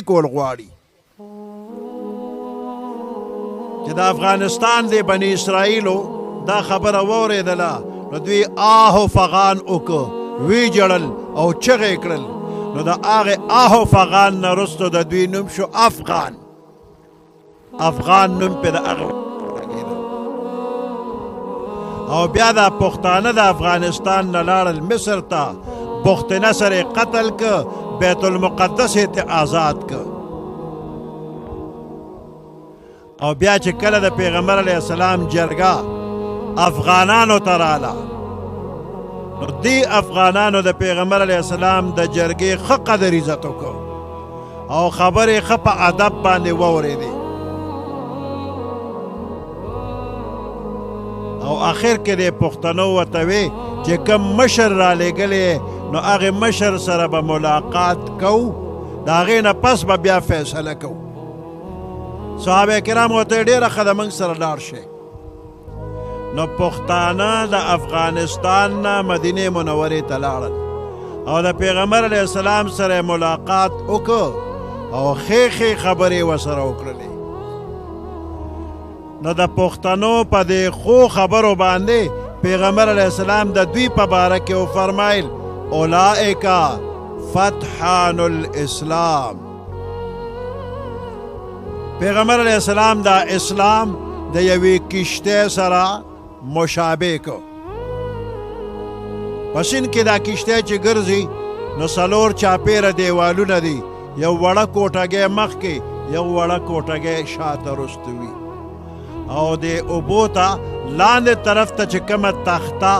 کول غواړي چې د افغانستان د بني اسرائیلو دا خبره واورېدله نو دوی آه و فغان وکړه وی جړل او چغې کړل نو د هغې آه و فغان نه وروسته د دوی نوم شو افغان نوم پې د هغې او بیا دا پښتانه د افغانستان نه لاړل مصر ته بخت نصر یې قتل که بیت المقدس یې ته آزاد که او بیا چې کله د پیغمبر علیه السلام جرګه افغانانو ته راله نو دی افغانانو د پیغمبر علیه السلام د جرګې ښه قدر عزت وکړو او خبرې ښه په ادب باندې واورېدې او آخر کې د پښتنو ورته وی چې کوم مشر رالیږلی نو هغې مشر سره به ملاقات کوو د هغې نه پس به بیا فیصله کوو صحابه کرام ورته ډېره ښه د موږ سره لاړ شئ نو پښتانه د افغانستان نه مدینې منورې ته لاړل او د پیغمبر علیه السلام سره ملاقات وکړ او ښې خبرې ورسره وکړلې نو د پښتنو په دې ښو خبرو باندې پیغمبر علیه السلام د دوی په باره کې وفرمایل اولئک فتحان الاسلام پیغمبر علیه السلام دا اسلام د یوې کشتۍ سره مشابه کو په سیند کې دا کشتۍ چې ګرځي نو څلور چاپېره دیوالونه دي یو وړه کوټګۍ مخکې یو وړه کوټګۍ شاته رسته وي او د اوبو ته لاندې طرف ته چې کومه تخته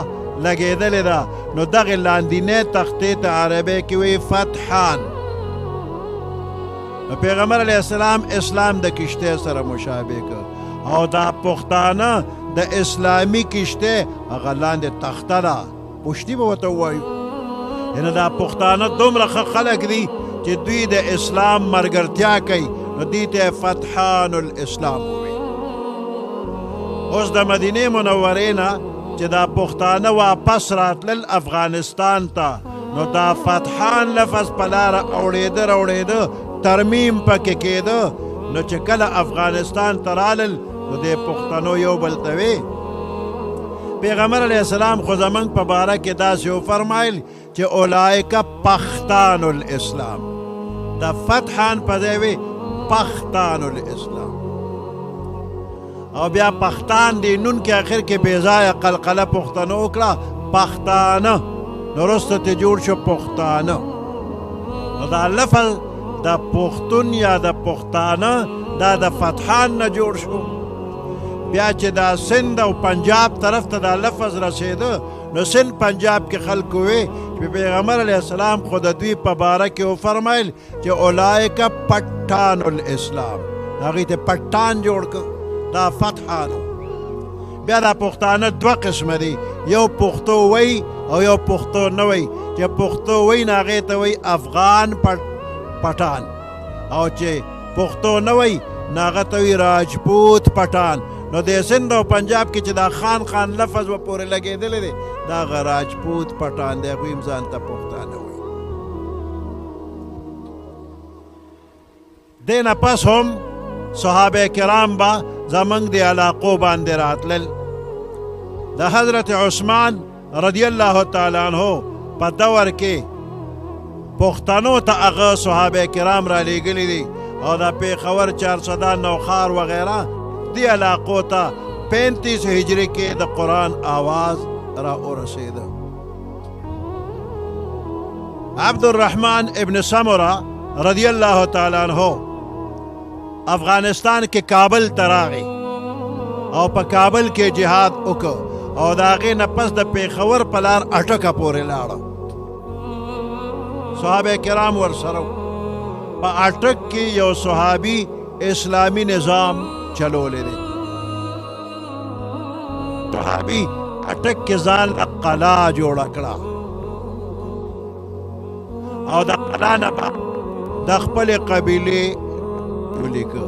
لګېدلې ده نو دغې لاندینۍ تختې ته عربۍ کې وایي فتحان پیغمبر علیه السلام اسلام د کشتۍ سره مشابه کړ او دا پښتانه د اسلامي کشتۍ هغه لاندې تخته ده پشتي به ورته ووایو یعنې دا پښتانه دومره ښه خلک دي چې دوی د اسلام ملګرتیا کوي نو دوی ته فتحان الاسلام ووایي اوس د مدینې منورې نه چې دا پښتانه واپس راتلل افغانستان ته نو دا فتحان لفظ په لاره اوړېده ترمیم پکې کېده نو چې کله افغانستان ته رالل نو د پښتنو یو بل ته وی پیغمبر علیه السلام خو زموږ په باره کې داسې وفرمایل چې اولئک پختان الاسلام د فتحان په ځای وی پختان الاسلام او بیا پختان دی نون کې آخر کې بېځایه قلقله پښتنو وکړه پښتانه نو وروسته ترې جوړ شو پښتانه نو دا لفظ د پښتون یا د پښتانه دا د فتحان نه جوړ شو بیا چې دا سند او پنجاب طرف ته دا لفظ رسېده نو سند پنجاب کې خلکو وی چې پیغمبر علیه السلام خو د دوی په باره کې وفرمایل چې اولئک پټان الاسلام هغې ته پټان جوړ کړ دا فتحانو بیا دا پښتانه دوه قسمه دي یو پښتو وی او یو پښتو نه وی چې پښتو وی نه هغې ته وی افغان پټان او چې پښتو نه وی نه هغه ته وی راجپوت پټان نو د سند او پنجاب کې چې دا خان لفظ به پورې لګېدلی دی دا هغه راجپوت پټان دی هغوی هم ځان ته پښتانه وی دې نه پس هم صحابه کرام به زموږ د علاقو باندې راتلل د حضرت عثمان رضی الله تعالی عنه په دور کې پښتنو ته هغه صحابه کرام را لیږلي دي او د پېښور چارسده نوخار وغیره دې علاقو ته 35 هجري کې د قرآن آواز را ورسېده عبدالرحمن ابن سمره رضی الله تعالی عنه افغانستان کې کابل ته راغی او په کابل کې جهاد وکړ او د هغې نه پس د پېښور په لار اټکه پورې لاړه صحابه کرام ورسره په اټک کې یو صحابي اسلامي نظام چلولی دی صحابي اټک کې ځان قلا جوړه کړه او د قلا نه د خپلې قبیلې ولیکه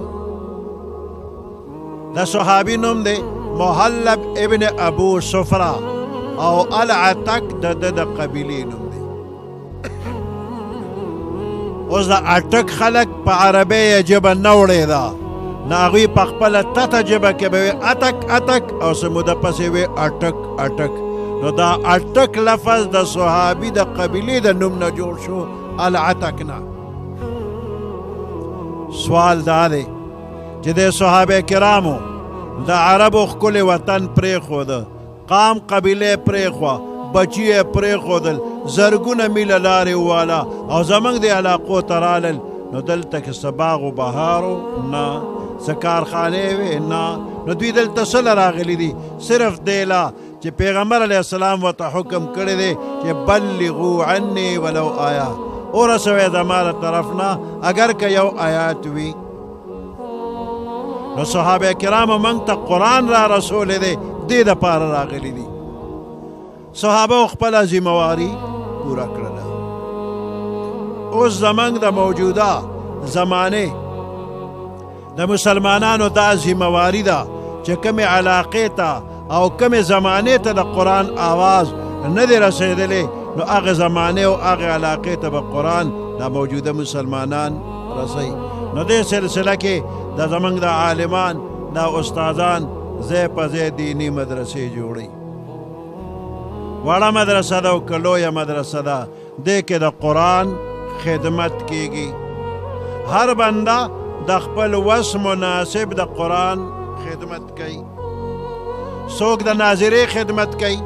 د صحابي نوم دی محلب ابن ابو صفرا او العتک د قبیلې نوم دی اوس د اټک خلک په عربۍ ژبه نه وړېده، نو هغوی په خپله تته ژبه کې به وي اتک اتک او څه موده پسې وي اټک اټک. نو دا اټک لفظ د صحابي د قبیلې د نوم نه جوړ شو، العتک نه. سوال دا دی چې د صحابه کرامو د عربو ښکلی وطن پرېښوده، قام قبیلې پرېښوه، بچي یې پرېښودل، زرګونه میله لارې وواله او زموږ د علاقو ته رالل. نو دلته کې څه باغ و بهارو نه، څه کارخانې وې نه. نو دوی دلته څه له راغلي دي؟ صرف دی لا چې پیغمبر علیه السلام ورته حکم کړی دی چې بلغو عني ولو آیه، ورسوئ زما له طرف نه اگر که یو آیات وي. نو صحابه کرامو موږ ته قرآن را رسولی دی، دې دپاره راغلي دي. صحابه خپله ذمهواري پوره کړله. اوس زموږ د موجوده زمانې د مسلمانانو دا ذمهواري ده چې کومې علاقې ته او کومې زمانې ته د قرآن آواز نه دی رسېدلی، نو هغه زمانې او هغه علاقې ته به قرآن دا موجوده مسلمانان رسوي. نو دې سلسله کې د زموږ د عالمان دا استادان ځای په ځای دیني مدرسې جوړوي. وړه مدرسه ده او که لویه مدرسه ده، دې کې د قرآن خدمت کیږي. هر بنده د خپل وس مناسب د قرآن خدمت کوي. څوک د ناظرې خدمت کوي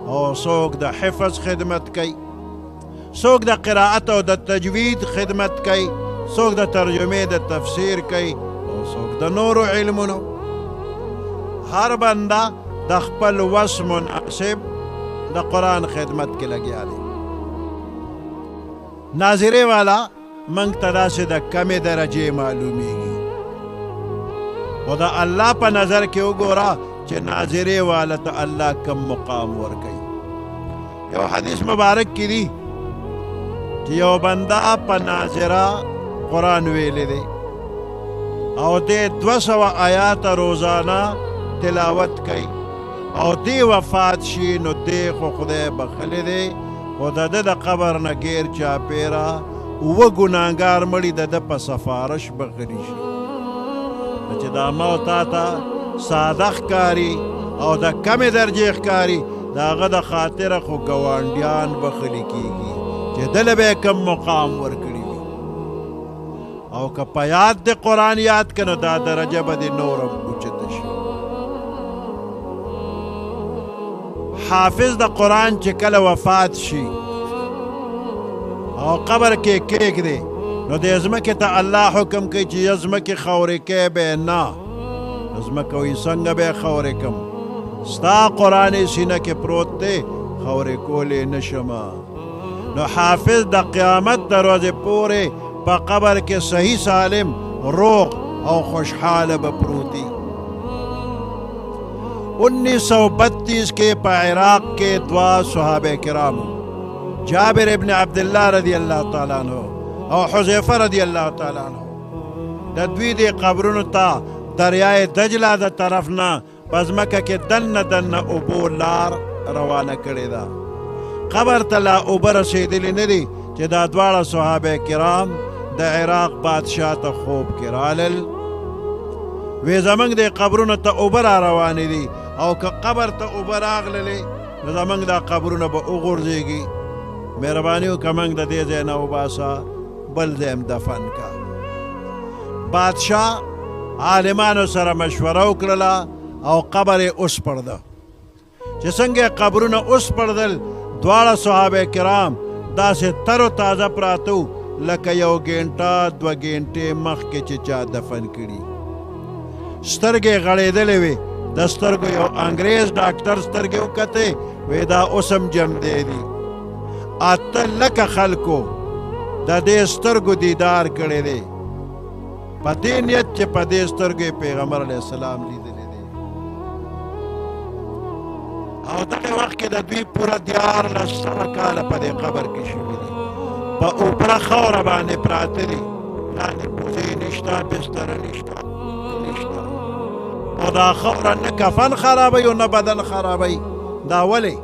او څوک د حفظ خدمت کوي، څوک د قرائت او د تجوید خدمت کوي، څوک د ترجمې د تفسیر کوي او څوک د نورو علمونو. هر بنده د خپل وس مناسب د قرآن خدمت کې لګیا دی. ناظرې والا منږ ته داسې د کمې درجې معلومیږي، خو د الله په نظر کې وګوره چې ناظرې والا ته الله کم مقام ورکوي. یو حدیث مبارک کې دی چې یو بنده په ناظره قرآن ویلی دی او دې 200 آیات روزانه تلاوت کوي او دی وفات شي، نو دی خو خدای بخلی دی، خو د ده د قبر نه غیر چاپیره اوه ګناهګار مړي د ده په سفارش بخلي شي. چې دا موت تا ته ساده ښکاري او د کمې درجې ښکاري، د هغه د خاطره خو ګاونډیان بخلي کېږي چې دله به یې کم مقام ورکړي وي. او که په یاد د قرآن یاد که نو دا درجه به د نورم اوچته شي. حافظ د قرآن چې کله وفات شي او قبر کې کېږدي، نو د ځمکې ته الله حکم کوي چې یا ځمکې خاورې کې به نه، ځمکه وایي څنګه به یې خاورې کړم، ستا قرآن یې سینه کې پروت دی، خاورې کولی نه شمه. نو حافظ د قیامت د ورځې پورې په قبر کې صحیح سالم روغ او خوشحاله به پروتي. 1932 کې په عراق کې 2 صحابه کرامو، جابر ابن عبدالله رضی الله تعالی عنہ او حذیفه رضی الله تعالی عنہ، د دوی د قبرونو ته دریای دجله د طرف نه په ځمکه کې دننه دننه اوبو لار روانه کړې ده. قبر ته لا اوبه رسېدلې نه دي چې دا دواړه صحابه کرام د عراق بادشاه ته خوب کې رالل، وی زمونږ د قبرونو ته اوبه را روانې دي او که قبر ته اوبه راغللې نو زمونږ دا قبرونه به وغورځېږي، مهرباني وکړه موږ د دې ځای نه وباسه، بل ځای هم دفن کا. بادشاه عالمانو سره مشوره وکړله او قبر یې وسپړده. چې څنګه یې قبرونه وسپړدل، دواړه صحابه کرام داسې تر و تازه پراته وو لکه 1 ګنټه 2 ګنټې مخکې چې چا دفن کړي. سترګې غړېدلې وې، د سترګو یو انګریز ډاکټر سترګې وکتې، وی دا اوس هم جمدې دي. 8 لکه خلکو د دې سترګو دیدار کړی دی، په دې نیت چې په دې سترګو پیغمبر علیه السلام لیدلی دی. او دغه وخت کې د دوی پوره 14 کاله په دې قبر کې شوي دي، په اوپره خاوره باندې پراته دي، لاندې کوزې نشته، بستره نشته. او دا خاوره نه کفن خرابوي او نه بدن خرابوي. دا ولې؟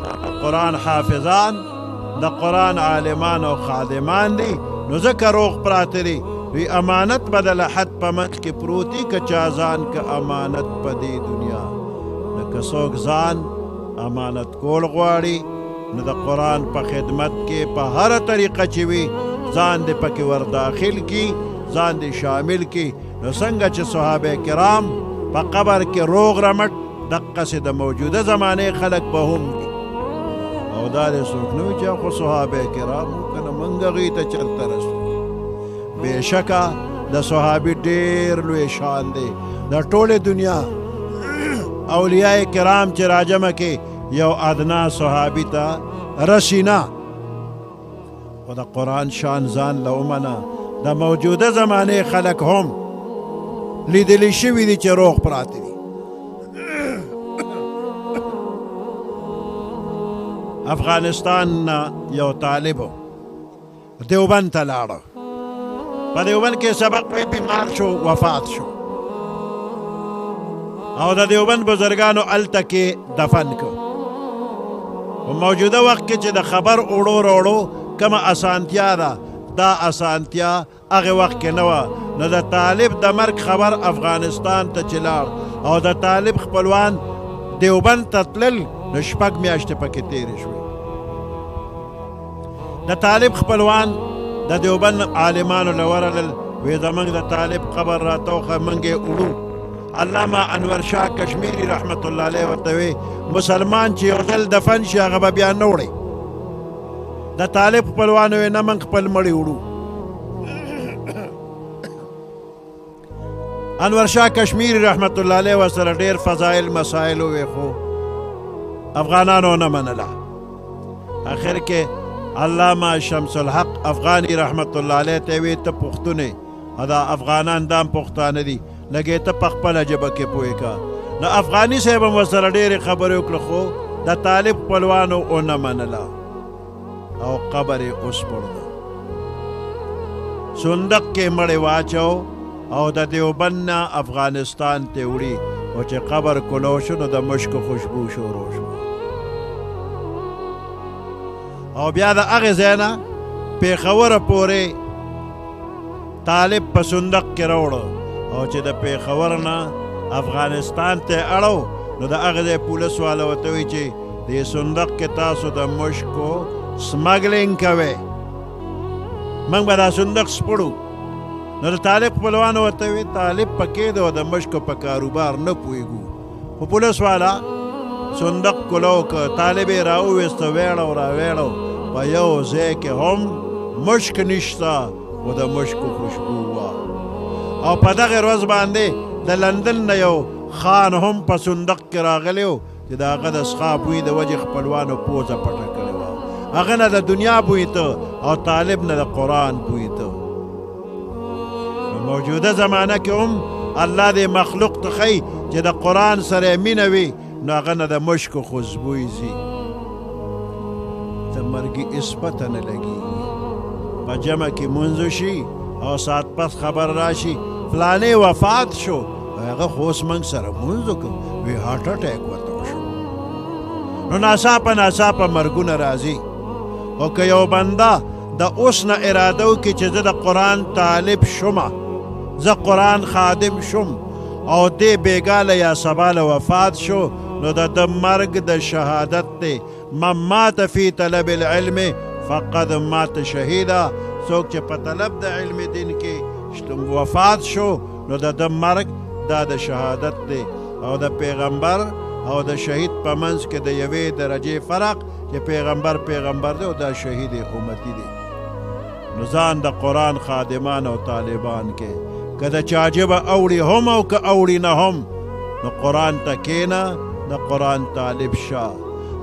دا قرآن حافظان، د قرآن عالمان او خادمان دي نو ځکه روغ پراته دي وی امانت به د لحد په منځ کې پروت دي که چا ځان که امانت په دې دنیا نو که څوک ځان امانت کول غواړي نو د قرآن په خدمت کې په هره طریقه چې وي ځان دې پکې ور داخل کی ځان دې شامل کی نو څنګه چې صحابه کرام په قبر کې روغ رمټ دقسې د موجوده زمانې خلک به هم دي او دا دې څوک نه وي چې خو صحابه کرام وو که نه موږ هغوی ته چېرته رسو بېشکه د صحابي ډېر لوی شان دی د ټولې دنیا اولیاء کرام چې راجمع کې یو ادنا صحابي ته رسي نه خو د قرآن شان ځان له ومنه د موجوده زمانې خلک هم لیدلی شوي دي چې روغ پراته دي افغانستان نه یو طالب دیوبند ته لاړه په دیوبند کې سبق وی بیمار شو وفات شو او د دیوبند بزرګانو هلته کې دفن کړ په موجوده وخت کې چې د خبر اوړو راوړو کومه اسانتیا ده دا اسانتیا هغه وخت کې نه وه نو د طالب د مرګ خبر افغانستان ته چې لاړ او د طالب خپلوان دیوبند ته تلل نو شپږ میاشتې پکې تېرې شوې د طالب خپلوان د دیوبند عالمانو له ورغلل وی زموږ د طالب قبر راتوخه موږ یې وړو علامه انور شاه کشمیری رحمت الله علیه ورته وی مسلمان چې یو ځل دفن شي هغه به بیا نه وړي د طالب خپلوانو وی نه موږ خپل مړي وړو انور شاه کشمیری رحمت الله علیه ورسره ډېر فضایل مسایل ووی خو افغانانو نه منله آخر کې علامه شمس الحق افغانی رحمت الله علیه ته وی ته پښتون دا افغانان دام پښتانه دي لږې ته په خپله ژبه کې پوهې که نو افغاني صاحب هم ورسره ډېرې خبرې وکړه خو د طالب خپلوانو ونه منله او قبر یې وسپړده صندوق کې مړی واچو او د دیوبند نه افغانستان ته وړي او چې قبر کلو شو نو د مشکو خوشبو شروع شو او بیا د هغې ځای نه پېښوره پورې طالب په صندوق کې راوړه او چې د پېښور نه افغانستان ته اړو نو د هغې ځای پولیس والا ورته وایي چې دې صندوق کې تاسو د مشکو سمګلینګ کوئ موږ به دا صندوق سپړو نو د طالب خپلوانو ورته وایي طالب پکې دی او د مشکو په کاروبار نه پوهېږو خو پولیس والا صندوق کلو که طالب یې راوویسته ویړو راویړو په یو ځای کې هم مشک نشته خو د مشکو خوشبو وه او په دغې ورځ باندې د لندن نه یو خان هم په صندوق کې راغلی و چې د هغه د څښا بوی د وجې خپلوانو پوزه پټه کړې وه هغه نه د دنیا بوی ته او طالب نه د قرآن بوی ته موجوده زمانه کې هم الله دې مخلوق ته ښیي چې د قرآن سره یې مینه وي نو هغه نه د مشکو خوشبوی ځي د مرګي هېڅ پته نه لګېږي په جمع کې مونځ وشي او ساعت پس خبر راشي فلانې وفات شو هغه خو اوس موږ سره مونځ وکړو وی هارټ اټیک ورته وشو نو ناڅاپه ناڅاپه مرګونه راځي او که یو بنده د اوس نه اراده وکړي چې زه د قرآن طالب شومه زه قرآن خادم شوم او دې بیګاله یا سباله وفات شو نو د ده مرګ د شهادت دی من مات فی طلب العلم فقد مات شهیدا څوک چې په طلب د علم دین کې وفات شو نو د ده مرګ دا د شهادت دی او د پیغمبر او د شهید په منځ کې د یوې درجې فرق چې پیغمبر دی او دا شهید امتی دی نو ځان د قرآن خادمان او طالبان کې که د چا ژبه اوړي هم او که اوړي نه هم نو قرآن ته کښېنه د قرآن طالب شه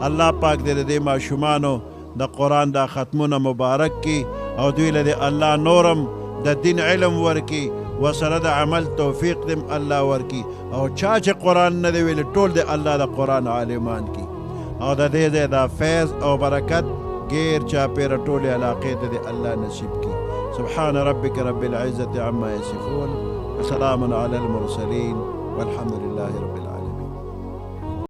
الله پاک دې د دې ماشومانو د قرآن دا ختمونه مبارک کړي او دوی له الله نورم د دین علم ورکړي وسره د عمل توفیق دې الله ورکړي او چا چې قرآن نه دی ویلی ټول د الله د قرآن عالمان کړي او د دې ځای دا فیض او برکت غیر چاپیره ټولې علاقې ته د الله نصیب کړي سبحان ربك رب العزة عما يصفون وسلام على المرسلين والحمد لله رب العالمين